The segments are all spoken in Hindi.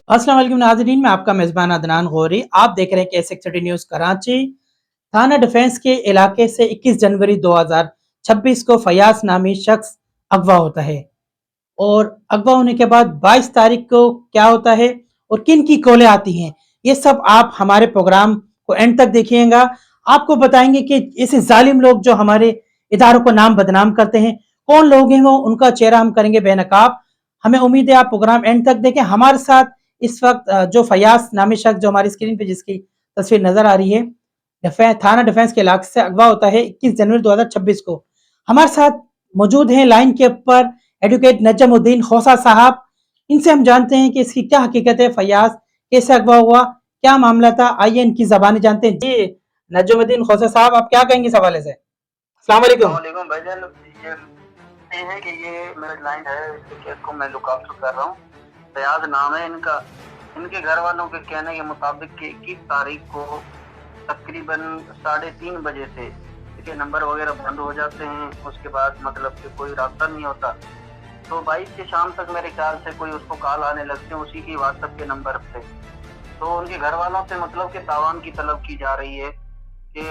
अस्सलाम वालेकुम नाज़रीन, मैं आपका मेज़बान अदनान गौरी। आप देख रहे हैं के6 न्यूज़ कराची। थाना डिफेंस के इलाके से 21 जनवरी 2026 को फयाज नामी शख्स अगवा होता है और अगवा होने के बाद 22 तारीख को क्या होता है और किन की कॉलें आती हैं, ये सब आप हमारे प्रोग्राम को एंड तक देखिएगा। आपको बताएंगे कि ऐसे जालिम लोग जो हमारे इदारों को नाम बदनाम करते हैं, कौन लोग हैं वो, उनका चेहरा हम करेंगे बेनकाब। हमें उम्मीद है आप प्रोग्राम एंड तक देखें। हमारे साथ इस वक्त जो फयाज नामी शख्स जो हमारी स्क्रीन पे जिसकी तस्वीर नजर आ रही है, थाना डिफेंस के इलाके से अगवा होता है 21 जनवरी 2026 को। हमारे साथ मौजूद हैं लाइन के ऊपर एडवोकेट नजमुद्दीन खोसा साहब। इनसे हम जानते हैं कि इसकी क्या हकीकत है, फयाज कैसे अगवा हुआ, क्या मामला था। आइए इनकी जबानी जानते हैं। जी नजमुद्दीन खोसा साहब, आप क्या कहेंगे इस हवाले से? अस्सलाम वालेकुम। वालेकुम भाईजान। ये है कि ये मेरा क्लाइंट है, इसके केस को मैं लुक आफ्टर कर रहा हूँ। फयाज नाम है इनका। इनके घर वालों के कहने के मुताबिक कि 21 तारीख को तकरीबन 3:30 बजे से इसके नंबर वगैरह बंद हो जाते हैं। उसके बाद मतलब कि कोई रास्ता नहीं होता। तो 22 की शाम तक मेरे ख्याल से कोई उसको कॉल आने लगते हैं उसी की व्हाट्सएप के नंबर पे। तो उनके घर वालों से मतलब कि तावान की तलब की जा रही है कि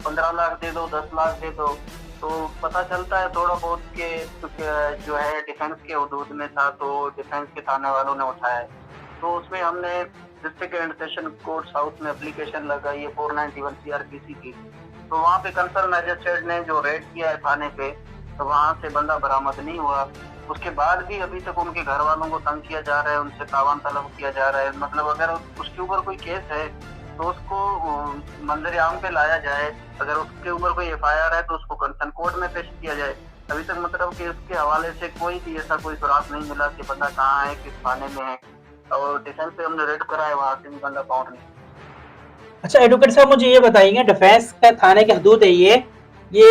15 लाख दे दो, 10 लाख दे दो। तो पता चलता है थोड़ा बहुत कि जो है डिफेंस के हदूद में था, तो डिफेंस के थाने वालों ने उठाया है। तो उसमें हमने district and session court south में एप्लीकेशन लगाई है 491 CRPC की। तो वहाँ पे कंसर्न मैजिस्ट्रेट ने जो रेड किया है थाने पे, तो वहाँ से बंदा बरामद नहीं हुआ। उसके बाद भी अभी तक उनके घर वालों को तंग किया जा रहा है, उनसे तावान तलब किया जा रहा है। मतलब अगर उसके ऊपर कोई केस है तो उसको मंजर आम पे लाया जाए। अगर उसके ऊपर कोई FIR है तो उसको कंसर्न कोर्ट में पेश किया जाए। अभी तक मतलब कि उसके हवाले से कोई भी ऐसा कोई सुराग नहीं मिला कि बंदा कहाँ है, किस थाने में है। और डिफेंस पे हमने रेड करा है, वहाँ से भी बंदा फाउंड नहीं। अच्छा एडवोकेट साहब, मुझे ये बताइए, डिफेंस का थाने की हदूद है ये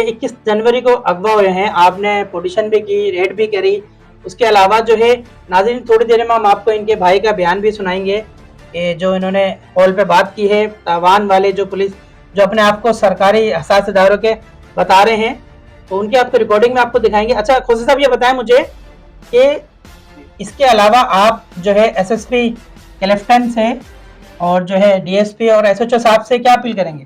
21 जनवरी को अगवा हुए हैं, आपने पोजीशन भी की, रेड भी करी। उसके अलावा जो है नाज़रीन, थोड़ी देर में हम आपको इनके भाई का बयान भी सुनाएंगे कि जो इन्होंने कॉल पे बात की है। तावान वाले जो पुलिस जो अपने आप को सरकारी हसास इदारों के बता रहे हैं, तो उनकी आपको रिकॉर्डिंग में आपको दिखाएंगे। अच्छा खुशी साहब, ये बताएं मुझे कि इसके अलावा आप जो है SSP क्लिफ्टन से और जो है DSP और SHO साहब से क्या अपील करेंगे?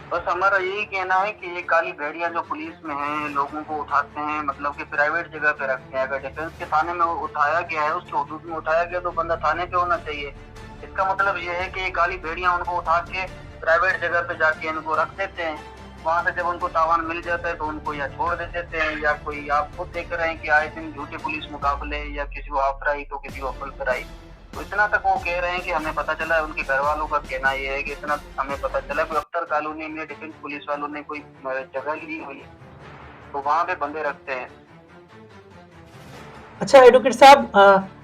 बस हमारा यही कहना है कि ये काली भेड़िया जो पुलिस में हैं, लोगों को उठाते हैं, मतलब कि प्राइवेट जगह पे रखते हैं। अगर डिफेंस के थाने में उठाया गया है, उसके हदूद में उठाया गया, तो बंदा थाने पे होना चाहिए। इसका मतलब ये है कि ये काली भेड़िया उनको उठा के प्राइवेट जगह पे जाके इनको रख देते हैं। वहाँ से जब उनको तावान मिल जाता है तो उनको या छोड़ देते हैं, या कोई आप खुद देख रहे हैं कि आए दिन झूठे पुलिस मुकाबले, या किसी को हाफ आई तो किसी को फुल कराई। तो इतना तक वो कह रहे हैं कि हमें पता चला है, उनके घर वालों का कहना ये है कि इतना हमें पता चला कि अख्तर कॉलोनी में डिफेंस पुलिस वालों ने कोई जगह ली हुई है, तो वहाँ पे बंदे रखते हैं। अच्छा एडवोकेट साहब,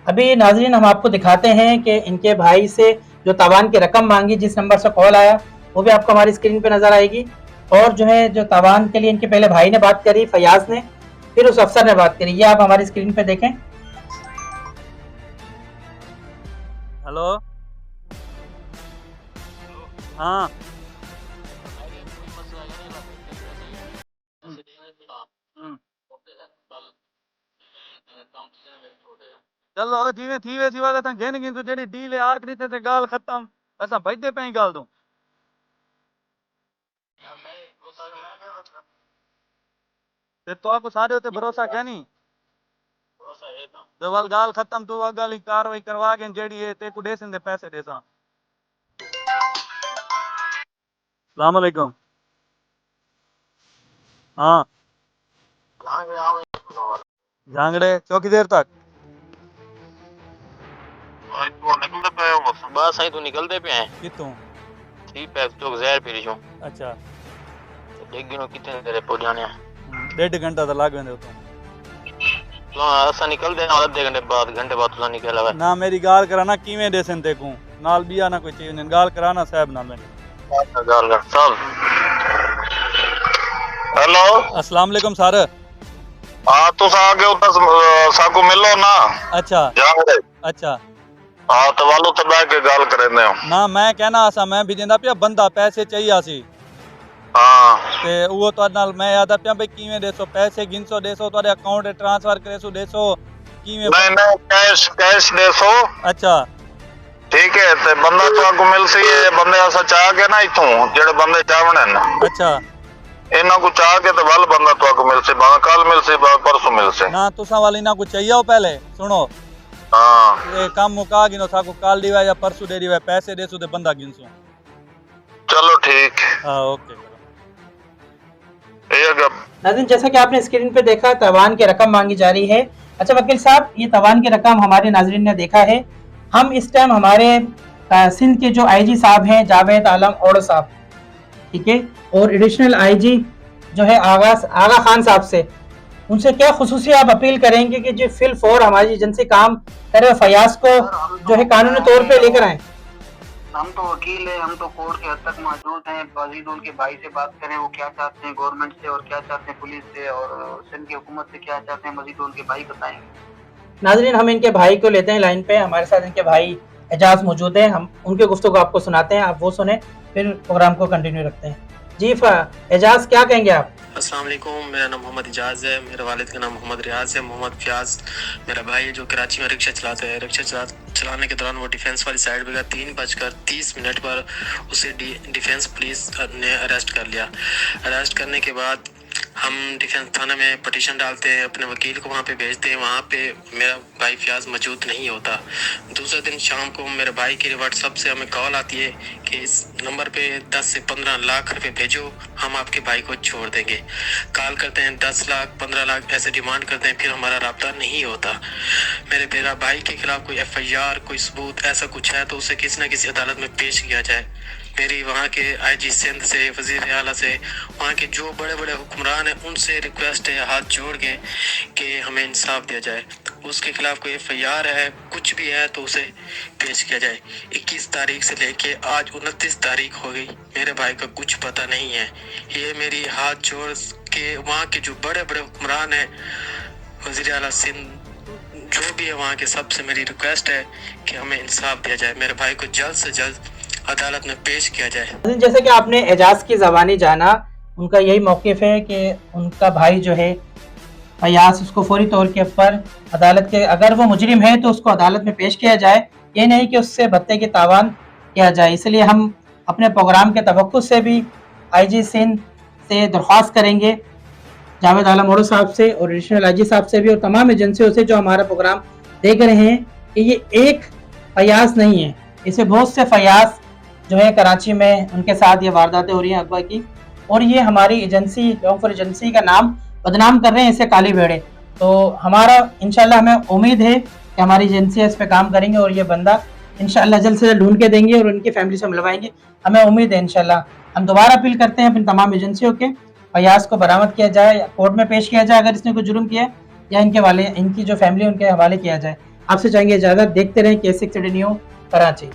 अभी नाजरीन हम आपको दिखाते हैं कि इनके भाई से जो तावान की रकम मांगी, जिस नंबर से कॉल आया, वो भी आपको हमारी स्क्रीन पे नजर आएगी। और जो है जो तावान के लिए इनके पहले भाई ने बात करी, फयाज ने, फिर उस अफसर ने बात करी, ये आप हमारी स्क्रीन पे देखें। हेलो, हाँ चलो धीरे धीरे थी वाला था घेन गिन तो जेडी डील है आखरी ते गाल खत्म असा भजदे पे गाल दूं ते तो आपको सारे होते भरोसा क्या नहीं तो वाल गाल खत्म तू अगली कार्रवाई करवा के जेडी है ते को देसन दे पैसे देसा। अस्सलाम वालेकुम। हाँ झांगड़े चौकी देर तक बस आई तू निकलते पे हैं कितों 3 पैक चौक जहर पी रही अच्छा देख गिनो कितने तेरे पहुंच जाने 1.5 घंटा तो लाग वेंदे तो तो ऐसा निकल दे आधे घंटे बाद तुला निकल आवे ना मेरी गाल कराना किवें देसन ते को नाल बिया ना कोई चीज ने गाल कराना साहब नाल में गाल कर सब। हेलो अस्सलाम वालेकुम सर। हां तो आगे उधर साको मिलो ना। अच्छा जाओ अच्छा हां तो वालो तो बैठ के गाल करेंदे हो ना मैं कहना आसा मैं भी देंदा पिया बंदा पैसे चाहिए आसी हां ते वो तो नाल मैं यादा पिया भाई किवें देसो पैसे गिनसो देसो तोरे अकाउंट ट्रांसफर करेसो देसो किवें नहीं कैश कैश देसो। अच्छा ठीक है ते बंदा तो आपको मिल सी है बंदे असा चाह के ना इथों जेड़े बंदे चावने न अच्छा इन्हां को चाह के तो वल बंदा तो आपको मिल सी भावे कल मिल सी भावे परसों मिल सी ना तुसा वाली ना कुछ चाहिए हो पहले सुनो हां ये काम मुका गिनो साको काल दिवा या परसों दे दिवा पैसे देसो ते बंदा गिनसो चलो ठीक हां ओके ये गप नाज़रीन जैसा कि आपने स्क्रीन पे देखा तवान की रकम मांगी जा रही है। अच्छा वकील साहब ये तवान की रकम हमारे नाजरीन ने देखा है। हम इस टाइम हमारे सिंध के जो आईजी साहब हैं जावेद आलम ओड़ो साहब, ठीक है, और एडिशनल आईजी जो है आगा खान साहब से, उनसे क्या खुसूसी आप अपील करेंगे कि जो फिल फॉर हमारी एजेंसी काम करे फयाज को जो है कानूनी तौर पे लेकर आए। हम तो वकील हैं, हम तो कोर्ट के हद तक मौजूद हैं। बाजीदुल के भाई से बात करें, वो क्या चाहते हैं गवर्नमेंट से और क्या चाहते हैं पुलिस से और सिंध की हुकूमत से क्या चाहते हैं, मजीदुल के भाई बताएंगे। नाजरीन हम इनके भाई को लेते हैं लाइन पे, हमारे साथ इनके भाई एजाज मौजूद हैं, हम उनके गुफ्तगू आपको सुनाते हैं, आप वो सुने फिर प्रोग्राम को कंटिन्यू रखते हैं। जी एजाज क्या कहेंगे आप? अस्सलाम वालेकुम, मेरा नाम मोहम्मद इजाज़ है, मेरे वालिद का नाम मोहम्मद रियाज है। मोहम्मद फयाज मेरा भाई है जो कराची में रिक्शा चलाता है। रिक्शा चलाने के दौरान वो डिफेंस वाली साइड पे गया, 3:30 पर उसे डिफेंस पुलिस ने अरेस्ट कर लिया। अरेस्ट करने के बाद हम डिफेंस थाना में पटिशन डालते हैं, अपने वकील को वहाँ पे भेजते हैं। वहाँ पे मेरा भाई फयाज मौजूद नहीं होता। दूसरे दिन शाम को मेरे भाई के व्हाट्सएप से हमें कॉल आती है कि इस नंबर पे 10 से 15 लाख रुपए भेजो, हम आपके भाई को छोड़ देंगे। कॉल करते हैं 10 लाख 15 लाख ऐसे डिमांड करते हैं, फिर हमारा राब्ता नहीं होता। मेरा भाई के खिलाफ कोई FIR कोई सबूत ऐसा कुछ है तो उसे किसी न किसी अदालत में पेश किया जाए। मेरी वहाँ के IG सिंध से, वज़ीर आला से, वहाँ के जो बड़े बड़े हुक्मरान हैं उनसे रिक्वेस्ट है हाथ जोड़ के कि हमें इंसाफ दिया जाए। उसके खिलाफ कोई FIR है कुछ भी है तो उसे पेश किया जाए। 21 तारीख से लेके आज 29 तारीख हो गई, मेरे भाई का कुछ पता नहीं है। ये मेरी हाथ जोड़ के वहाँ के जो बड़े बड़े हुक्मरान हैं, वज़ीर आला सिंध जो भी है वहाँ के, सबसे मेरी रिक्वेस्ट है कि हमें इंसाफ दिया जाए, मेरे भाई को जल्द से जल्द अदालत में पेश किया जाए। जैसे कि आपने एजाज की ज़बानी जाना, उनका यही मौक़िफ़ है कि उनका भाई जो है फयाज उसको फौरी तौर के ऊपर अदालत के, अगर वो मुजरिम है तो उसको अदालत में पेश किया जाए, ये नहीं कि उससे भत्ते की तावान किया जाए। इसलिए हम अपने प्रोग्राम के तवक्कुल से भी IG सिंध से दरख्वास्त करेंगे, जावेद आलम ओड़ो साहब से और एडिशनल IG साहब से भी और तमाम एजेंसियों से जो हमारा प्रोग्राम देख रहे हैं कि ये एक फयाज नहीं है, इसे बहुत से फयाज जो है कराची में उनके साथ ये वारदातें हो रही हैं अगवा की, और ये हमारी एजेंसी लॉन्ग फॉर एजेंसी का नाम बदनाम कर रहे हैं, इसे काली भेड़े। तो हमारा इंशाल्लाह हमें उम्मीद है कि हमारी एजेंसी इस पे काम करेंगे और ये बंदा इंशाल्लाह जल्द से जल्द ढूंढ के देंगे और उनकी फैमिली से मिलवाएंगे, हमें उम्मीद है इंशाल्लाह। हम दोबारा अपील करते हैं अपनी तमाम एजेंसियों के, फयाज को बरामद किया जाए, कोर्ट में पेश किया जाए अगर इसने कोई जुर्म किया, या इनकी जो फैमिली उनके हवाले किया जाए। आपसे चाहेंगे इजाज़त, देखते रहें K6 न्यूज़ कराची।